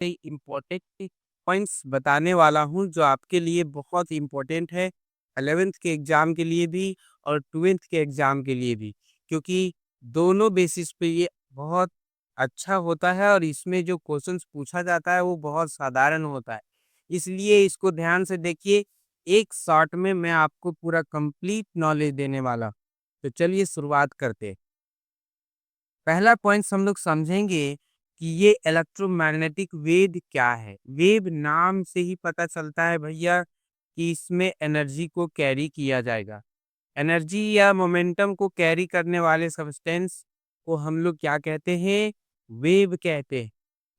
Important points बताने वाला हूँ जो आपके लिए बहुत इम्पोर्टेंट है 11th के एग्ज़ाम के लिए भी और 12th के एग्ज़ाम के लिए भी, क्योंकि दोनों बेसिस पे ये बहुत अच्छा होता है और इसमें जो क्वेश्चंस पूछा जाता है वो बहुत साधारण होता है। इसलिए इसको ध्यान से देखिए, एक शॉट में मैं आपको पूरा कंप्लीट नॉलेज देने वाला हूँ। तो चलिए शुरुआत करते हैं। पहला पॉइंट्स हम लोग समझेंगे कि ये इलेक्ट्रोमैग्नेटिक वेव क्या है। वेव नाम से ही पता चलता है भैया कि इसमें एनर्जी को कैरी किया जाएगा। एनर्जी या मोमेंटम को कैरी करने वाले सब्सटेंस को हम लोग क्या कहते हैं? वेव कहते हैं।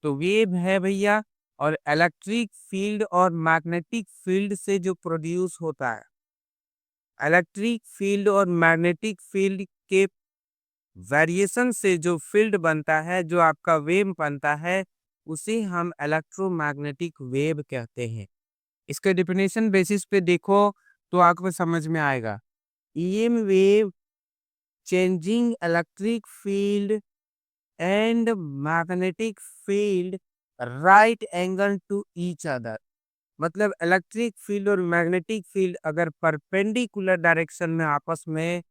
तो वेव है भैया, और इलेक्ट्रिक फील्ड और मैग्नेटिक फील्ड से जो प्रोड्यूस होता है, इलेक्ट्रिक फील्ड और मैग्नेटिक फील्ड के वेरिएशन से जो फील्ड बनता है, जो आपका वेव बनता है, उसे हम इलेक्ट्रोमैग्नेटिक वेव कहते हैं। इसके डेफिनेशन बेसिस पे देखो तो आपको समझ में आएगा। EM wave changing electric field and magnetic field right angle to each other. मतलब इलेक्ट्रिक फील्ड और मैग्नेटिक फील्ड अगर परपेंडिकुलर डायरेक्शन में आपस में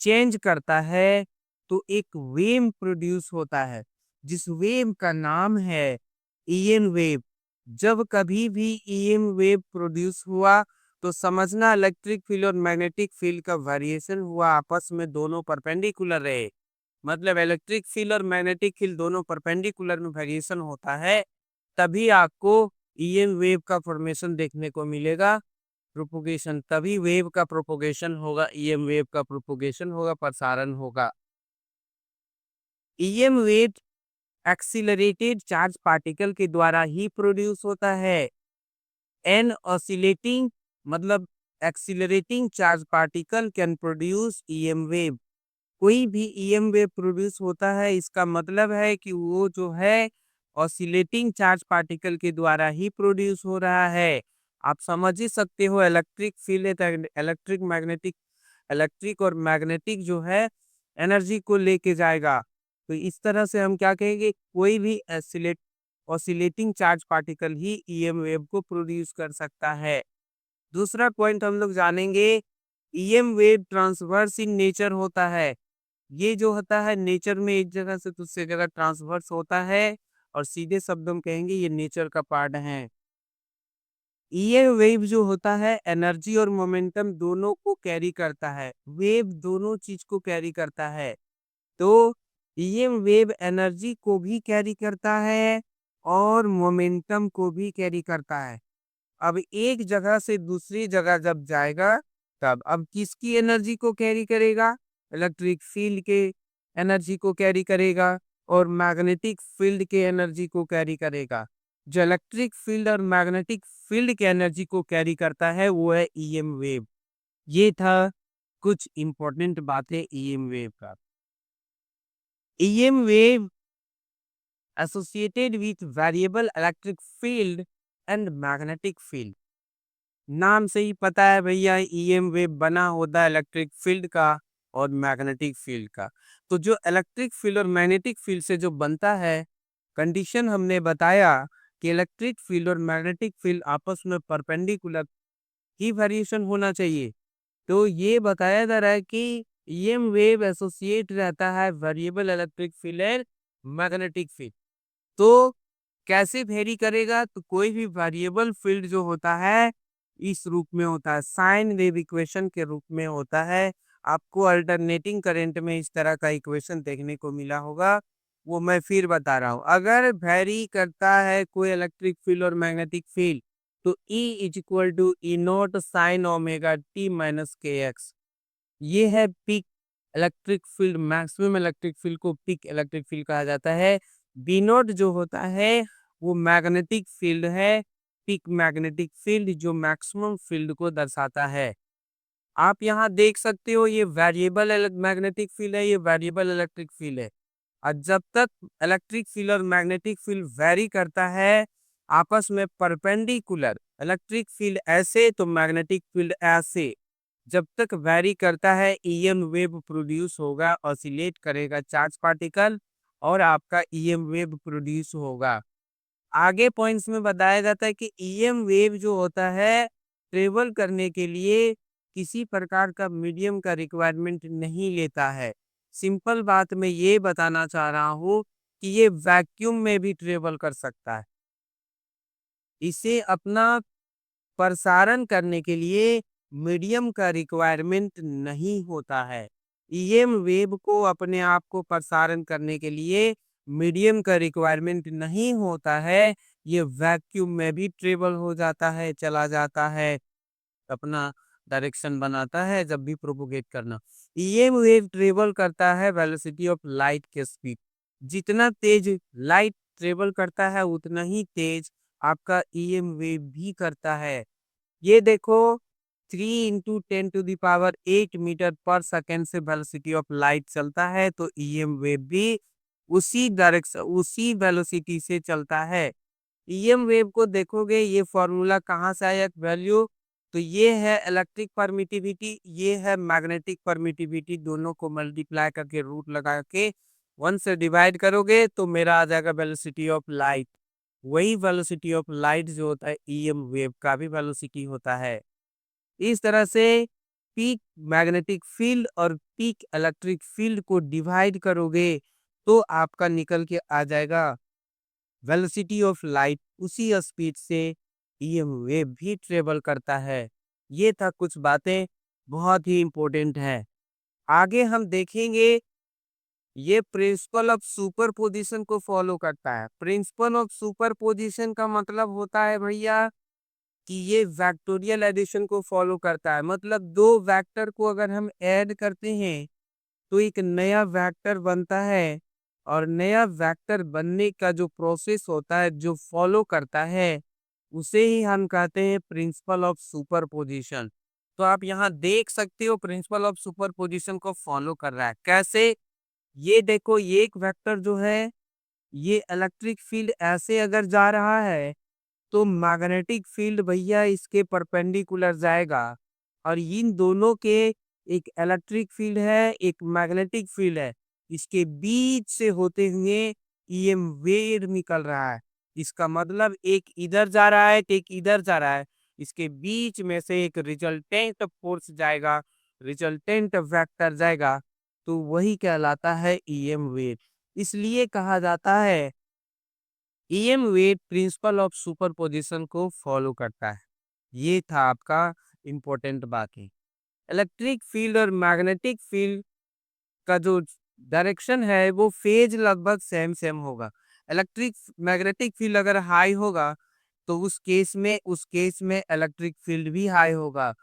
चेंज करता है तो एक वेव प्रोड्यूस होता है, जिस वेव का नाम है ईएम वेव। जब कभी भी ईएम वेव प्रोड्यूस हुआ तो समझना इलेक्ट्रिक फील्ड और मैग्नेटिक फील्ड का वेरिएशन हुआ, आपस में दोनों परपेंडिकुलर रहे। मतलब इलेक्ट्रिक फील्ड और मैग्नेटिक फील्ड दोनों परपेंडिकुलर में वेरिएशन होता है, तभी आपको ईएम वेव का फॉर्मेशन देखने को मिलेगा। प्रोपोगेशन, तभी वेव का प्रोपोगेशन होगा, ईएम वेव का प्रोपोगेशन होगा, प्रसारण होगा। EM wave accelerated charge particle के द्वारा ही प्रोड्यूस होता है। एन ऑसिलेटिंग मतलब accelerating charge particle can produce EM wave. कोई भी ईएम वेव प्रोड्यूस होता है, इसका मतलब है कि वो जो है ऑसिलेटिंग चार्ज पार्टिकल के द्वारा ही प्रोड्यूस हो रहा है। आप समझ ही सकते हो, इलेक्ट्रिक फील्ड है तो इलेक्ट्रिक मैग्नेटिक, इलेक्ट्रिक और मैग्नेटिक जो है एनर्जी को लेके जाएगा। तो इस तरह से हम क्या कहेंगे, कोई भी ऑसिलेटिंग चार्ज पार्टिकल ही ईएम वेव को प्रोड्यूस कर सकता है। दूसरा पॉइंट हम लोग जानेंगे, EM wave transverse in nature होता है। ये जो होता है नेचर में एक जगह से दूसरी जगह ट्रांसवर्स होता है, और सीधे शब्दों में कहेंगे ये नेचर का पार्ट है। ये वेव जो होता है एनर्जी और मोमेंटम दोनों को कैरी करता है। वेव दोनों चीज को कैरी करता है। तो ये वेव एनर्जी को भी कैरी करता है और मोमेंटम को भी कैरी करता है। अब एक जगह से दूसरी जगह जब जाएगा, तब अब किसकी एनर्जी को कैरी करेगा? इलेक्ट्रिक फील्ड के एनर्जी को कैरी करेगा और मैग्नेटिक फील्ड के एनर्जी को कैरी करेगा। जो इलेक्ट्रिक फील्ड और मैग्नेटिक फील्ड के एनर्जी को कैरी करता है वो है ईएम वेव। ये था कुछ इंपॉर्टेंट बातें ईएम वेव का। EM wave associated with variable electric field and magnetic field. नाम से ही पता है भैया, ईएम वेव बना होता है इलेक्ट्रिक फील्ड का और मैग्नेटिक फील्ड का। तो जो इलेक्ट्रिक फील्ड और मैग्नेटिक फील्ड से जो बनता है, कंडीशन हमने बताया कि इलेक्ट्रिक फील्ड और मैग्नेटिक फील्ड आपस में परपेंडिकुलर ही वेरिएशन होना चाहिए। तो ये बताया जा रहा है कि ईएम वेव एसोसिएट रहता है variable electric field and magnetic field. तो कैसे वेरी करेगा? तो कोई भी वेरिएबल फील्ड जो होता है इस रूप में होता है, साइन वेव इक्वेशन के रूप में होता है। आपको अल्टरनेटिंग करंट में इस तरह का इक्वेशन देखने को मिला होगा, वो मैं फिर बता रहा हूँ। अगर वेरी करता है कोई इलेक्ट्रिक फील्ड और मैग्नेटिक फील्ड, तो E is equal to E naught sine omega t minus k x. ये है peak electric field. Maximum electric field को पीक इलेक्ट्रिक फील्ड कहा जाता है। बी नॉट जो होता है वो मैग्नेटिक फील्ड है, पीक मैग्नेटिक फील्ड जो मैक्सिमम फील्ड को दर्शाता है। आप यहाँ देख सकते हो ये वेरिएबल मैग्नेटिक फील्ड है, ये वेरिएबल इलेक्ट्रिक फील्ड है। और जब तक इलेक्ट्रिक फील्ड और मैग्नेटिक फील्ड वेरी करता है आपस में परपेंडिकुलर, इलेक्ट्रिक फील्ड ऐसे तो मैग्नेटिक फील्ड ऐसे, जब तक वेरी करता है ईएम वेव प्रोड्यूस होगा, ऑसिलेट करेगा चार्ज पार्टिकल और आपका ईएम वेव प्रोड्यूस होगा। आगे पॉइंट्स में बताया जाता है कि ईएम वेव जो होता है ट्रेवल करने के लिए किसी प्रकार का मीडियम का रिक्वायरमेंट नहीं लेता है। सिंपल बात मैं ये बताना चाह रहा हूँ कि ये वैक्यूम में भी ट्रेवल कर सकता है। इसे अपना प्रसारण करने के लिए मीडियम का रिक्वायरमेंट नहीं होता है। ईएम वेव को अपने आप को प्रसारण करने के लिए मीडियम का रिक्वायरमेंट नहीं होता है। ये वैक्यूम में भी ट्रेवल हो जाता है, चला जाता है, अपना डायरेक्शन बनाता है जब भी प्रोपोगेट करना। ईएम वेव ट्रेवल करता है वेलोसिटी ऑफ लाइट के स्पीड। जितना तेज लाइट ट्रेवल करता है उतना ही तेज आपका ईएम वेव भी करता है। ये देखो 3 × 10⁸ मीटर पर सेकेंड से वेलोसिटी ऑफ लाइट चलता है, तो ईएम वेव भी उसी डायरेक्शन उसी वेलोसिटी से चलता है। ईएम वेव को देखोगे ये फॉर्मूला कहाँ से आया वैल्यू, तो ये है इलेक्ट्रिक परमिटिविटी, ये है मैग्नेटिक परमिटिविटी, दोनों को मल्टीप्लाई करके रूट लगा के 1 से डिवाइड करोगे तो मेरा आ जाएगा वेलोसिटी ऑफ लाइट। वही वेलोसिटी ऑफ लाइट जो होता है ईएम वेव का भी वेलोसिटी होता है। इस तरह से पीक मैग्नेटिक फील्ड और पीक इलेक्ट्रिक फील्ड को डिवाइड करोगे तो आपका निकल के आ जाएगा वेलोसिटी ऑफ लाइट। उसी स्पीड से ईएम वेव भी ट्रेवल करता है। ये था कुछ बातें, बहुत ही इंपॉर्टेंट है। आगे हम देखेंगे ये प्रिंसिपल ऑफ सुपरपोजिशन को फॉलो करता है। प्रिंसिपल ऑफ सुपरपोजिशन का मतलब होता है भैया कि ये वेक्टोरियल एडिशन को फॉलो करता है। मतलब दो वेक्टर को अगर हम ऐड करते हैं तो एक नया वेक्टर बनता है, और नया वेक्टर बनने का जो प्रोसेस होता है जो फॉलो करता है उसे ही हम कहते हैं प्रिंसिपल ऑफ सुपरपोजिशन। तो आप यहाँ देख सकते हो प्रिंसिपल ऑफ सुपरपोजिशन को फॉलो कर रहा है कैसे। ये देखो ये एक वेक्टर जो है ये इलेक्ट्रिक फील्ड ऐसे अगर जा रहा है तो मैग्नेटिक फील्ड भैया इसके परपेंडिकुलर जाएगा, और इन दोनों के एक इलेक्ट्रिक फील्ड है एक मैग्नेटिक फील्ड है, इसके बीच से होते हुए ईएम वेव निकल रहा है। इसका मतलब एक इधर जा रहा है एक इधर जा रहा है, इसके बीच में से एक रिजल्टेंट फोर्स जाएगा, रिजल्टेंट वेक्टर जाएगा, तो वही कहलाता है ईएम वेव। इसलिए कहा जाता है EM wave principle of superposition को फॉलो करता है। ये था आपका इंपॉर्टेंट बात है। इलेक्ट्रिक फील्ड और मैग्नेटिक फील्ड का जो डायरेक्शन है वो फेज लगभग सेम सेम होगा। इलेक्ट्रिक मैग्नेटिक फील्ड अगर हाई होगा तो उस केस में इलेक्ट्रिक फील्ड भी हाई होगा।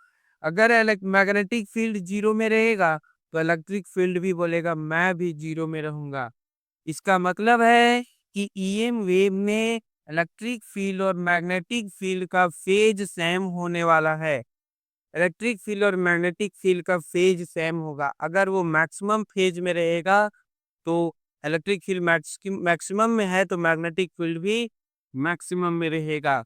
अगर मैग्नेटिक फील्ड जीरो में रहेगा तो इलेक्ट्रिक फील्ड भी बोलेगा मैं भी जीरो में रहूंगा। इसका मतलब है कि ईएम वेव में इलेक्ट्रिक फील्ड और मैग्नेटिक फील्ड का फेज सेम होने वाला है। इलेक्ट्रिक फील्ड और मैग्नेटिक फील्ड का फेज सेम होगा। अगर वो मैक्सिमम फेज में रहेगा तो इलेक्ट्रिक फील्ड मैक्सिमम में है तो मैग्नेटिक फील्ड भी मैक्सिमम में रहेगा।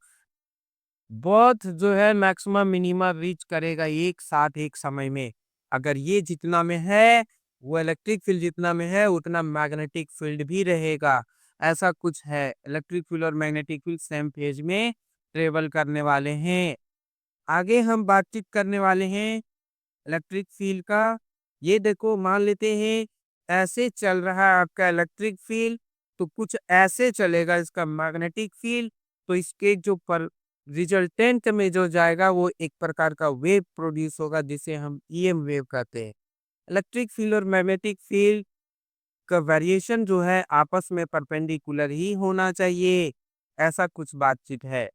बोथ जो है मैक्सिमम मिनिमा रीच करेगा एक साथ एक समय में। अगर ये जितना में है वो इलेक्ट्रिक फील्ड जितना में है उतना मैग्नेटिक फील्ड भी रहेगा। ऐसा कुछ है, इलेक्ट्रिक फील्ड और मैग्नेटिक फील्ड सेम फेज में ट्रेवल करने वाले हैं। आगे हम बातचीत करने वाले हैं इलेक्ट्रिक फील्ड का। ये देखो मान लेते हैं ऐसे चल रहा है आपका इलेक्ट्रिक फील्ड, तो कुछ ऐसे चलेगा इसका मैग्नेटिक फील्ड, तो इसके जो पर रिजल्टेंट में जो जाएगा वो एक प्रकार का वेव प्रोड्यूस होगा जिसे हम ईएम वेव कहते हैं। इलेक्ट्रिक फील्ड और मैग्नेटिक फील्ड का वेरिएशन जो है आपस में परपेंडिकुलर ही होना चाहिए। ऐसा कुछ बातचीत है।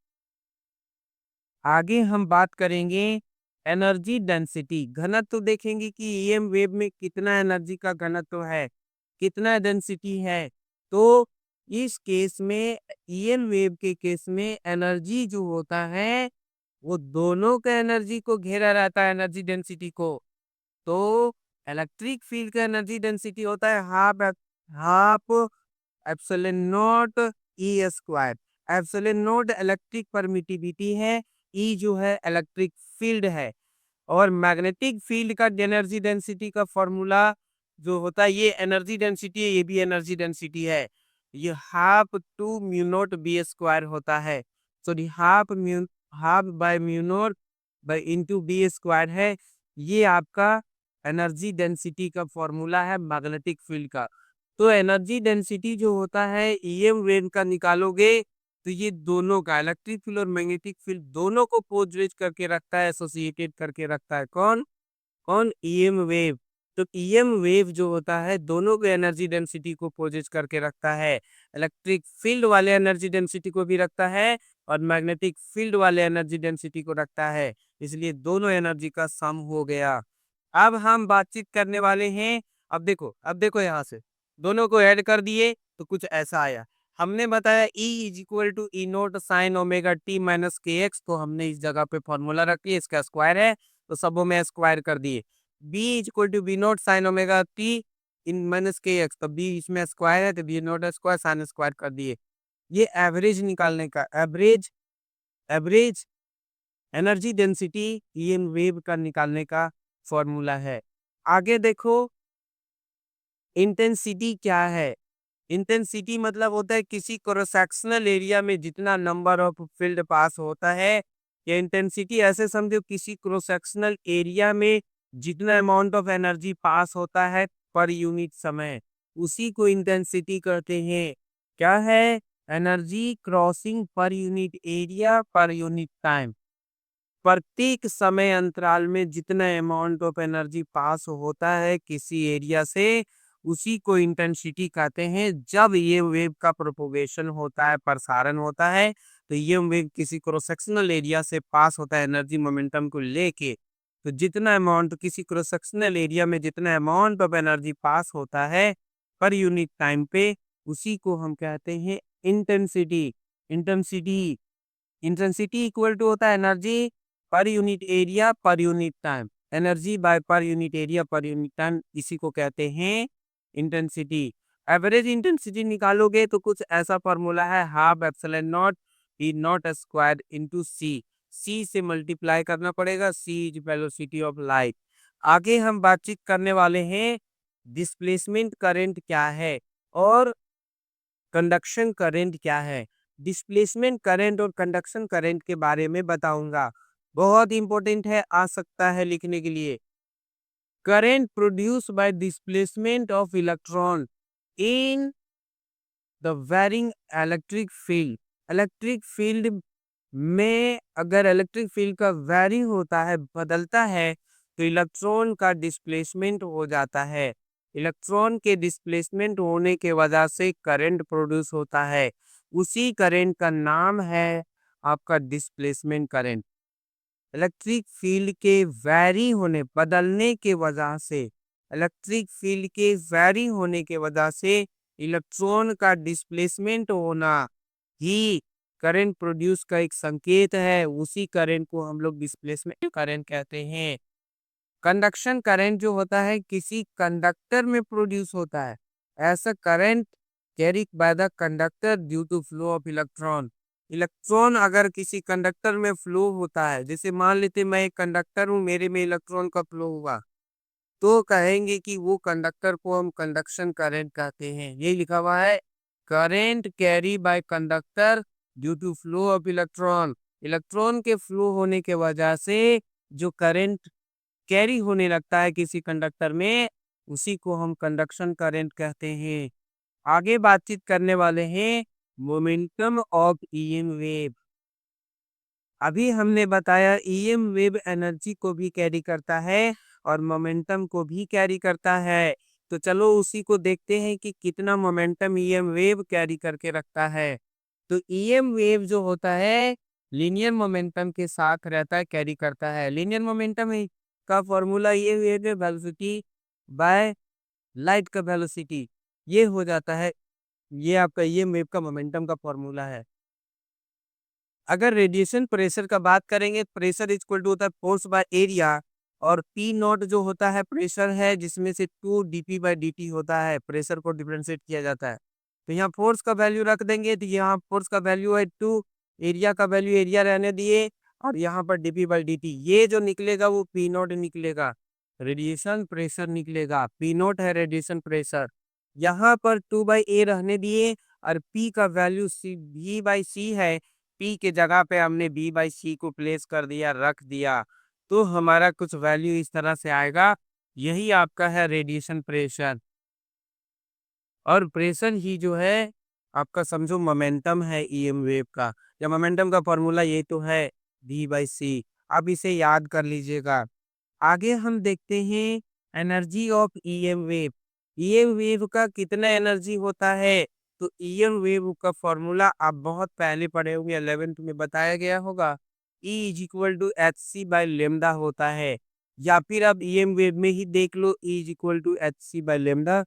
आगे हम बात करेंगे एनर्जी डेंसिटी घनत्व, देखेंगे कि ईएम वेव में कितना एनर्जी का घनत्व है, कितना डेंसिटी है। तो इस केस में ईएम वेव के केस में एनर्जी जो होता है वो दोनों का एनर्जी को घेरा रहता है एनर्जी डेंसिटी को। तो इलेक्ट्रिक फील्ड का एनर्जी डेंसिटी होता है half half epsilon naught E square. Epsilon not electric permittivity है, ई जो है इलेक्ट्रिक फील्ड है, और मैग्नेटिक फील्ड का एनर्जी डेंसिटी का फॉर्मूला जो होता है ये एनर्जी डेंसिटी है, ये भी एनर्जी डेंसिटी है। ये half to mu naught B square होता है। Sorry, half by mu naught by into B square है। ये आपका एनर्जी डेंसिटी का फॉर्मूला है मैग्नेटिक फील्ड का। तो एनर्जी डेंसिटी जो होता है ईएम वेव का निकालोगे तो ये दोनों का इलेक्ट्रिक फील्ड और मैग्नेटिक फील्ड दोनों को पोजिट करके रखता है, एसोसिएटेड करके रखता है। कौन कौन ईएम वेव। तो ईएम वेव जो होता है दोनों के एनर्जी डेंसिटी को पोजिट करके रखता है। इलेक्ट्रिक फील्ड वाले एनर्जी डेंसिटी को भी रखता है और मैग्नेटिक फील्ड वाले एनर्जी डेंसिटी को रखता है। इसलिए दोनों एनर्जी का सम हो गया। अब हम बातचीत करने वाले हैं। अब देखो यहाँ से दोनों को ऐड कर दिए तो कुछ ऐसा आया। हमने बताया E is equal to E naught sine omega t minus k x. तो हमने इस जगह पे फॉर्मूला रख लिया, इसका स्क्वायर है तो सबों में स्क्वायर कर दिए। B is equal to B naught sine omega t in minus k x, तो बी इसमें स्क्वायर है तो B naught square sine square कर दिए। ये एवरेज निकालने का average energy density EM wave का निकालने का फॉर्मूला है। आगे देखो इंटेंसिटी क्या है। इंटेंसिटी मतलब होता है किसी क्रॉस सेक्शनल एरिया में जितना नंबर ऑफ फील्ड पास होता है। ये इंटेंसिटी ऐसे समझो किसी क्रॉस सेक्शनल एरिया में जितना अमाउंट ऑफ एनर्जी पास होता है पर यूनिट समय, उसी को इंटेंसिटी कहते हैं। क्या है? एनर्जी क्रॉसिंग पर unit area per unit time. प्रत्येक समय अंतराल में जितना अमाउंट ऑफ एनर्जी पास होता है किसी एरिया से, उसी को इंटेंसिटी कहते हैं। जब ये वेव का प्रोपोगेशन होता है, प्रसारण होता है, तो ये वेव किसी क्रॉस सेक्शनल एरिया से पास होता है एनर्जी मोमेंटम को लेके, तो जितना अमाउंट किसी क्रॉस सेक्शनल एरिया में जितना अमाउंट ऑफ एनर्जी पास होता है पर यूनिट टाइम पे, उसी को हम कहते हैं intensity. Intensity intensity equal to होता है energy per unit area per unit time. Energy by per unit area per unit time, इसी को कहते हैं इंटेंसिटी। एवरेज इंटेंसिटी निकालोगे तो कुछ ऐसा फॉर्मूला है, half epsilon naught E naught square into C. C से मल्टीप्लाई करना पड़ेगा, C is velocity of light. आगे हम बातचीत करने वाले हैं डिस्प्लेसमेंट करंट क्या है और कंडक्शन करंट क्या है। डिस्प्लेसमेंट करंट और कंडक्शन करंट के बारे में बताऊंगा, बहुत इंपॉर्टेंट है, आ सकता है लिखने के लिए। Current produce by displacement of electron in the varying electric field. Electric field में अगर इलेक्ट्रिक फील्ड का वेरिंग होता है, बदलता है, तो इलेक्ट्रॉन का डिस्प्लेसमेंट हो जाता है। इलेक्ट्रॉन के डिस्प्लेसमेंट होने के वजह से करंट प्रोड्यूस होता है। उसी करंट का नाम है आपका डिस्प्लेसमेंट करंट। इलेक्ट्रिक फील्ड के वैरी होने बदलने के वजह से, इलेक्ट्रिक फील्ड के वैरी होने के वजह से इलेक्ट्रॉन का डिस्प्लेसमेंट होना ही करंट प्रोड्यूस का एक संकेत है। उसी करंट को हम लोग डिस्प्लेसमेंट करंट कहते हैं। कंडक्शन करंट जो होता है किसी कंडक्टर में प्रोड्यूस होता है। ऐसा current carried by the conductor due to flow of electron. Electron अगर किसी कंडक्टर में फ्लो होता है, जैसे मान लेते मैं एक कंडक्टर हूँ, मेरे में इलेक्ट्रॉन का फ्लो हुआ, तो कहेंगे कि वो कंडक्टर को हम कंडक्शन करंट कहते हैं। ये लिखा हुआ है, current carry by conductor due to flow of electron. Electron के फ्लो होने के वजह से जो करंट कैरी होने लगता है किसी कंडक्टर में, उसी को हम कंडक्शन करंट कहते हैं। आगे बातचीत करने वाले हैं मोमेंटम ऑफ ईएम वेव। अभी हमने बताया ईएम वेव एनर्जी को भी कैरी करता है और मोमेंटम को भी कैरी करता है। तो चलो उसी को देखते हैं कि कितना मोमेंटम ईएम वेव कैरी करके रखता है। तो ईएम वेव जो होता है लीनियर मोमेंटम के साथ रहता है, कैरी करता है। लीनियर मोमेंटम का फॉर्मूला ये वेव वेलोसिटी बाय लाइट का वेलोसिटी, ये हो जाता है। ये आपका ईएम वेव का मोमेंटम का फॉर्मूला है। अगर रेडिएशन प्रेशर का बात करेंगे, प्रेशर इक्वल टू होता है फोर्स बाय एरिया, और पी नॉट जो होता है प्रेशर है जिसमें से 2 dp बाई dt होता है, प्रेशर को डिफरेंशिएट किया जाता है। तो यहाँ फोर्स का वैल्यू रख देंगे, तो यहाँ फोर्स का वैल्यू है 2, एरिया का वैल्यू एरिया रहने दिए, और यहाँ पर dp बाई dt ये जो निकलेगा वो पी नॉट निकलेगा, रेडिएशन प्रेशर निकलेगा। पी नॉट है रेडिएशन प्रेशर, यहाँ पर 2 बाई ए रहने दिए और पी का वैल्यू वी बाई सी है। पी के जगह पे हमने बी बाई सी को प्लेस कर दिया, रख दिया, तो हमारा कुछ वैल्यू इस तरह से आएगा। यही आपका है रेडिएशन प्रेशर। और प्रेशर ही जो है आपका समझो मोमेंटम है ईएम वेव का, या मोमेंटम का फॉर्मूला ये तो है वी बाई सी। अब इसे याद कर लीजिएगा। आगे हम देखते हैं energy of EM wave. EM wave का कितना एनर्जी होता है? तो ईएम वेव का फॉर्मूला आप बहुत पहले पढ़े होंगे, 11th में बताया गया होगा। E is equal to H C by lambda होता है। या फिर आप ईएम वेव में ही देख लो, E is equal to H C by lambda.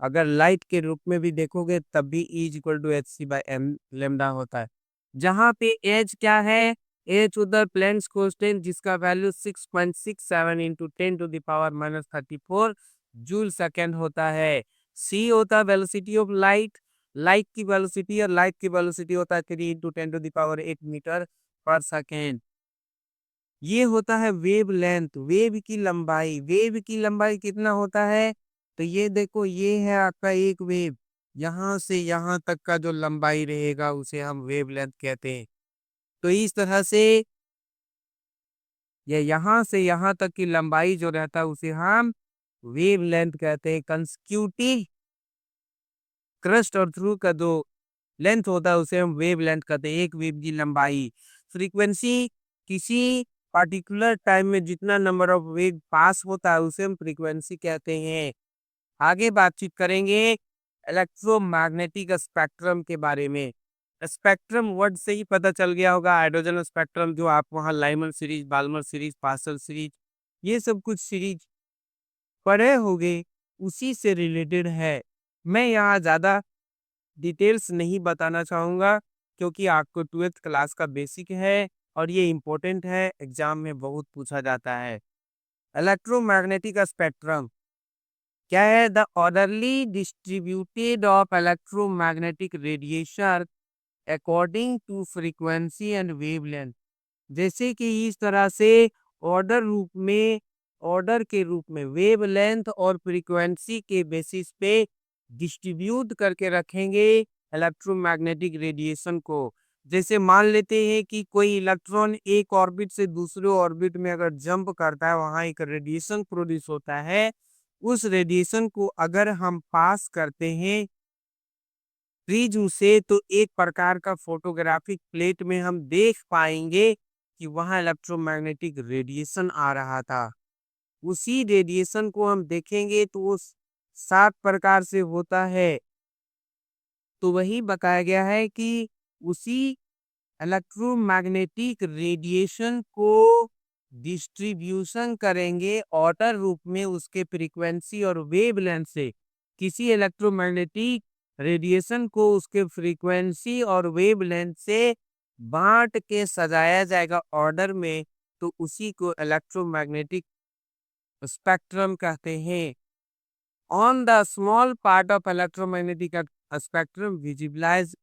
अगर लाइट के रूप में भी देखोगे तब भी E is equal to H C by M lambda होता है। जहाँ पे एच क्या है? एच उधर प्लैंक्स कांस्टेंट जिसका वैल्यू 6.67 इंटू 10⁻⁻34 जूल सेकेंड होता है। सी होता है वेलोसिटी ऑफ लाइट, लाइट की वेलोसिटी, और लाइट की वेलोसिटी होता है 3 इंटू 10⁸ मीटर पर सेकेंड। ये होता है वेव लेंथ, वेव की लंबाई। वेव की लंबाई कितना होता है? तो ये देखो, ये है आपका एक वेव, यहाँ से यहाँ तक का जो लंबाई रहेगा उसे हम वेव लेंथ कहते हैं। तो इस तरह से ये यहाँ से यहाँ तक की लंबाई जो रहता है उसे हम वेव लेंथ कहते हैं। कंसेक्यूटिव क्रस्ट और थ्रू का जो लेंथ होता है उसे हम वेव लेंथ कहते हैं, एक वेव की लंबाई। फ्रीक्वेंसी, किसी पार्टिकुलर टाइम में जितना नंबर ऑफ वेव पास होता है उसे हम फ्रीक्वेंसी कहते हैं। आगे बातचीत करेंगे इलेक्ट्रोमैग्नेटिक स्पेक्ट्रम के बारे में। स्पेक्ट्रम वर्ड से ही पता चल गया होगा, हाइड्रोजन स्पेक्ट्रम जो आप वहाँ लाइमर सीरीज, बाल्मर सीरीज, पासल सीरीज, ये सब कुछ सीरीज पढ़े होंगे, उसी से रिलेटेड है। मैं यहाँ ज्यादा डिटेल्स नहीं बताना चाहूंगा क्योंकि आपको 12th क्लास का बेसिक है और ये इम्पोर्टेंट है, एग्जाम में बहुत पूछा जाता है। इलेक्ट्रोमैग्नेटिक स्पेक्ट्रम क्या है? The orderly distributed of electromagnetic radiation according to frequency and wavelength. जैसे कि इस तरह से ऑर्डर रूप में, ऑर्डर के रूप में वेवलेंथ और फ्रीक्वेंसी के बेसिस पे डिस्ट्रीब्यूट करके रखेंगे इलेक्ट्रोमैग्नेटिक रेडिएशन को। जैसे मान लेते हैं कि कोई इलेक्ट्रॉन एक ऑर्बिट से दूसरे ऑर्बिट में अगर जंप करता है, वहां एक रेडिएशन प्रोड्यूस होता है। उस रेडिएशन को अगर हम पास करते हैं प्रिज्म से, तो एक प्रकार का फोटोग्राफिक प्लेट में हम देख पाएंगे कि वहां इलेक्ट्रोमैग्नेटिक रेडिएशन आ रहा था। उसी रेडिएशन को हम देखेंगे तो वो 7 प्रकार से होता है। तो वही बताया गया है कि उसी इलेक्ट्रोमैग्नेटिक रेडिएशन को डिस्ट्रीब्यूशन करेंगे ऑर्डर रूप में उसके फ्रीक्वेंसी और वेवलेंथ से। किसी इलेक्ट्रोमैग्नेटिक रेडिएशन को उसके फ्रीक्वेंसी और वेवलेंथ से बांट के सजाया जाएगा ऑर्डर में, तो उसी को इलेक्ट्रोमैग्नेटिक स्पेक्ट्रम कहते हैं। On the small part of electromagnetic spectrum visible is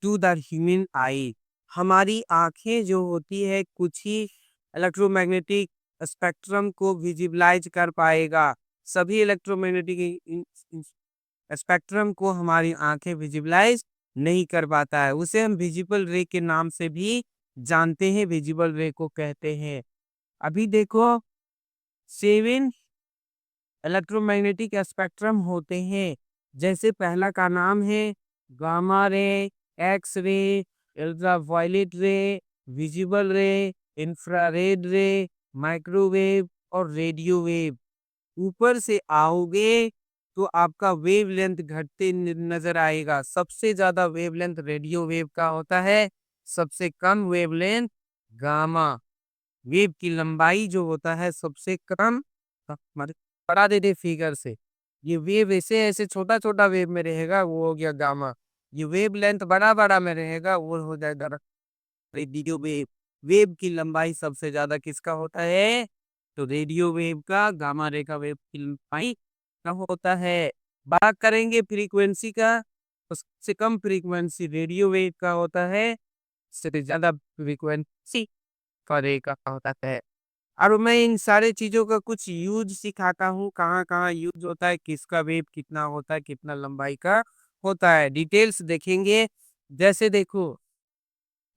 to the human eye. हमारी आंखें जो होती है कुछ ही इलेक्ट्रोमैग्नेटिक स्पेक्ट्रम को विजिबलाइज कर पाएगा। सभी इलेक्ट्रोमैग्नेटिक स्पेक्ट्रम को हमारी आंखें विजिबलाइज नहीं कर पाता है। उसे हम विजिबल रे के नाम से भी जानते हैं, विजिबल रे को कहते हैं। अभी देखो 7 इलेक्ट्रोमैग्नेटिक स्पेक्ट्रम होते हैं। जैसे पहला का नाम है gamma ray, X ray, ultraviolet रे, विजिबल रे, इंफ्रारेड रे, माइक्रोवेव और रेडियो वेव। ऊपर से आओगे तो आपका वेवलेंथ घटते नजर आएगा। सबसे ज्यादा वेवलेंथ रेडियो वेव का होता है, सबसे कम वेवलेंथ गामा वेव की लंबाई जो होता है सबसे कम। बढ़ा दे दे फिगर से, ये वेव ऐसे ऐसे छोटा छोटा वेव में रहेगा, वो हो गया गामा। ये वेव लेंथ बड़ा बड़ा में रहेगा, वो हो जाएगा रेडियो वेव। वेव की लंबाई सबसे ज्यादा किसका होता है? तो रेडियो वेव का, गामा रे का वेव की लंबाई का होता है। बात करेंगे फ्रीक्वेंसी का, तो सबसे कम फ्रीक्वेंसी रेडियो वेव का होता है, सबसे ज्यादा फ्रीक्वेंसी का रे का होता है। और मैं इन सारे चीजों का कुछ यूज सिखाता हूँ, कहाँ कहाँ यूज होता है, किसका वेव कितना होता है, कितना लंबाई का होता है, डिटेल्स देखेंगे। जैसे देखो,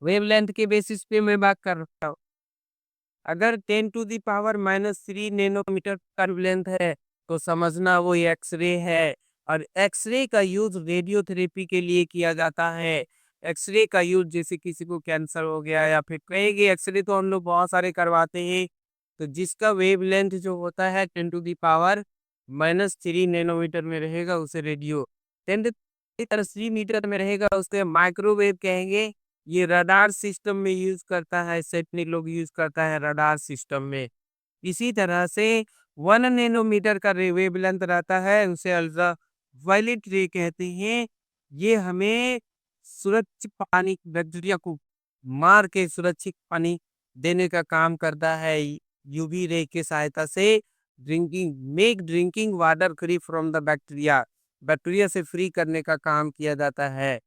वेवलेंथ के बेसिस पे मैं बात कर रहा हूँ। अगर 10 टू द पावर -3 नैनोमीटर का वेवलेंथ है, तो समझना वो एक्स-रे है। और एक्स-रे का यूज़ रेडियोथेरेपी के लिए किया जाता है। एक्स-रे का यूज़ जैसे किसी को कैंसर हो गया या फिर कहेंगे, एक्स-रे तो हम लोग बहुत सारे करवाते हैं। तो जिसका वेवलेंथ जो होता है 10 टू द पावर -3 नैनोमीटर में रहेगा, उसे radio. 10 to the power 3 metre में रहेगा, उसे माइक्रोवेव कहेंगे। ये रडार सिस्टम में यूज़ करता है, सैटेलाइट लोग यूज़ करता है रडार सिस्टम में। इसी तरह से 1 नैनोमीटर का वेवलेंथ रहता है, उसे अल्ट्रा वायलेट रे कहते हैं। ये हमें सुरक्षित पानी, बैक्टीरिया को मार के सुरक्षित पानी देने का काम करता है। यूवी रे की सहायता से drinking water free from the bacteria, bacteria से फ्री करने का काम किया जाता है।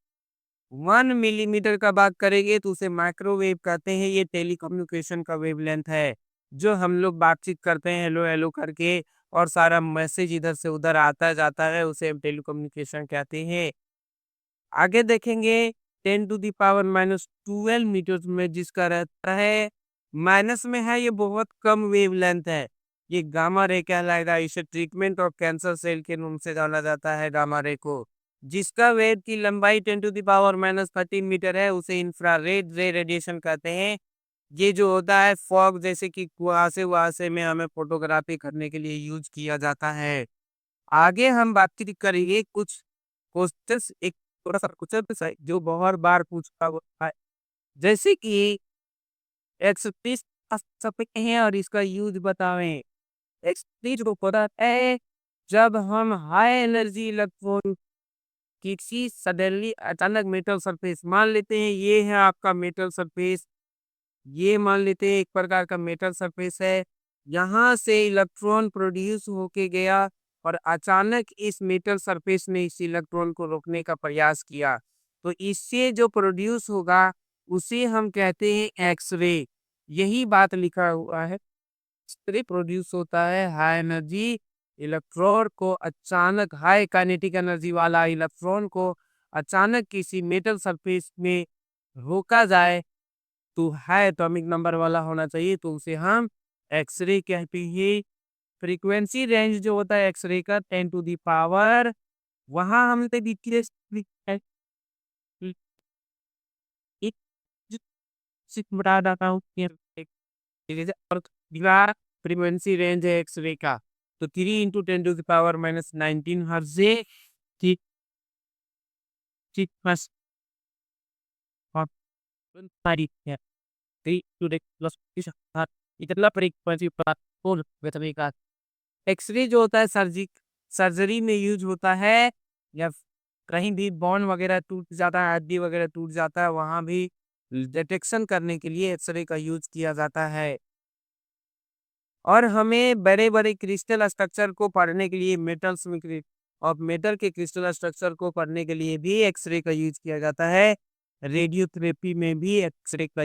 1 मिलीमीटर का बात करेंगे तो उसे माइक्रोवेव कहते हैं। ये टेलीकम्युनिकेशन का वेवलेंथ है, जो हम लोग बातचीत करते हैं हेलो हेलो करके, और सारा मैसेज इधर से उधर आता जाता है, उसे हम टेलीकम्युनिकेशन कहते हैं। आगे देखेंगे 10 टू द पावर -12 मीटर में जिसका रहता है, माइनस में है, ये बहुत कम वेवलेंथ है। ये गामा रे कहलाएगा। इसे ट्रीटमेंट और कैंसर सेल के नाम से जाना जाता है, गामा रे को। जिसका वेव की लंबाई 10 टू द पावर -13 मीटर है, उसे इंफ्रारेड रे रेडिएशन कहते हैं। ये जो होता है फॉग, जैसे कि कुहासे वहासे में हमें फोटोग्राफी करने के लिए यूज किया जाता है। आगे हम बातचीत करेंगे कुछ क्वेश्चंस, एक थोड़ा सा क्वेश्चन है जो बहुत बार पूछा हुआ है। जैसे कि 130 सकते हैं और इसका यूज बतावें। 130 को पता है, जब हम हाई एनर्जी इलेक्ट्रॉन किसी सडनली अचानक मेटल सरफेस मान लेते हैं, ये है आपका मेटल सरफेस। ये मान लेते हैं एक प्रकार का मेटल सरफेस है। यहाँ से इलेक्ट्रॉन प्रोड्यूस होके गया और अचानक इस मेटल सरफेस ने इस इलेक्ट्रॉन को रोकने का प्रयास किया, तो इससे जो प्रोड्यूस होगा उसे हम कहते हैं एक्स-रे। यही बात लिखा हुआ है। एक्स-रे प्रोड्यूस होता है हाई एनर्जी इलेक्ट्रॉन को अचानक, हाई काइनेटिक एनर्जी वाला इलेक्ट्रॉन को अचानक किसी मेटल सरफेस में रोका जाए, तो हाई एटॉमिक नंबर वाला होना चाहिए, तो उसे हम एक्स-रे कहते हैं। फ्रीक्वेंसी रेंज जो होता है एक्स-रे का 10 टू द पावर, वहाँ हमने देखिए बता देता हूँ और दीवार फ्रीक्वेंसी रेंज है एक्स-रे का, तो 3 into 10 to the power -19 hertz से ठीक ठीक बस और तारीख है 3 टू द प्लस इतना फ्रीक्वेंसी पर फोन बैटरी का। एक्स-रे जो होता है सर्जरी में यूज होता है, या कहीं भी बोन वगैरह टूट जाता है, हड्डी वगैरह टूट जाता है, वहाँ भी डिटेक्शन करने के लिए एक्स-रे का यूज किया जाता है। और हमें बड़े-बड़े क्रिस्टल स्ट्रक्चर को पढ़ने के लिए मेटल्स में और मेटल के क्रिस्टल स्ट्रक्चर को पढ़ने के लिए भी एक्स-रे का यूज किया जाता है। रेडियोथेरेपी में भी एक्स-रे का